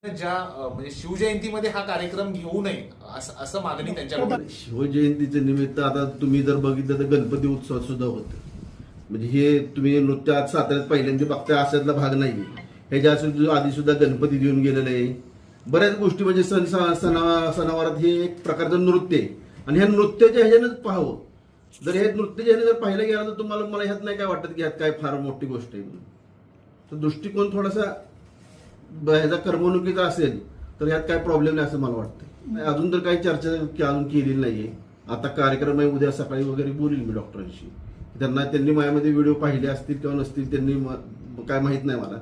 ज्या म्हणजे शिवजयंतीमध्ये हा कार्यक्रम घेऊ नये असं मागणी त्यांच्याकडून. शिवजयंतीच्या निमित्त आता तुम्ही जर बघितलं तर गणपती उत्सव सुद्धा होतो. म्हणजे हे तुम्ही नृत्य आज साताऱ्यात पहिल्यांदा बघताय अशातला भाग नाही. ह्याच्या आधी सुद्धा गणपती देऊन गेलेले आहे. बऱ्याच गोष्टी म्हणजे सणावारात हे एक प्रकारचं नृत्य आहे आणि ह्या नृत्याच्या ह्याच्यानंच पाहावं. जर हे नृत्याच्या ह्याने जर पाहिलं गेलं तर तुम्हाला मला ह्यात नाही काय वाटत की ह्यात काय फार मोठी गोष्ट आहे म्हणून. तर दृष्टिकोन थोडासा ह्याचा करमणुकीचा असेल तर ह्यात काय प्रॉब्लेम नाही असं मला वाटतं. अजून तर काही चर्चा अजून केलेली नाहीये. आता कार्यक्रम आहे उद्या सकाळी वगैरे बोलील मी डॉक्टरांशी. त्यांनी माझ्यामध्ये व्हिडिओ पाहिले असतील किंवा नसतील त्यांनी काय माहित नाही मला,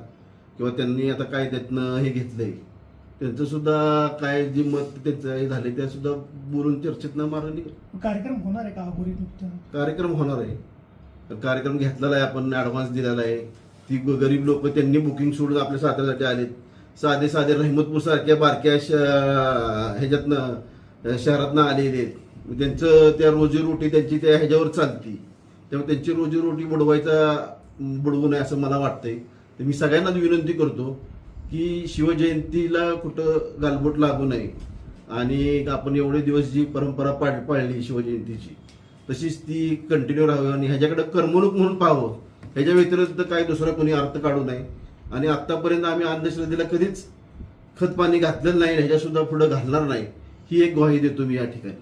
किंवा त्यांनी आता काय त्यातनं हे घेतलंय त्यांचं सुद्धा काय जे मत त्यांचं हे झाले त्या सुद्धा बोलून चर्चेत न मारणी. कार्यक्रम होणार आहे का अघोरी नृत्य? कार्यक्रम होणार आहे. कार्यक्रम घेतलेला आहे, आपण ऍडव्हान्स दिलेला आहे. ती गरीब लोक त्यांनी बुकिंग सोडून आपल्या साताऱ्यासाठी आलेत. साधे साधे रहमतपूर सारख्या बारक्या ह्याच्यातनं शहरातनं आलेले आहेत. त्यांचं त्या रोजीरोटी त्यांची त्या ह्याच्यावर चालती, त्यामुळे त्यांची रोजीरोटी बुडवू नये असं मला वाटतंय. तर मी सगळ्यांनाच विनंती करतो की शिवजयंतीला कुठं गालबोट लागू नये आणि आपण एवढे दिवस जी परंपरा पाळली शिवजयंतीची तशीच ती कंटिन्यू राहावी आणि ह्याच्याकडे करमणूक म्हणून पाहावं. ह्याच्या व्यतिरिक्त काही दुसरा कोणी अर्थ काढू नये. आणि आतापर्यंत आम्ही अंधश्रद्धेला कधीच खतपाणी घातलेलं नाही, ह्याच्या सुद्धा पुढे घालणार नाही ही एक ग्वाही देतो मी या ठिकाणी.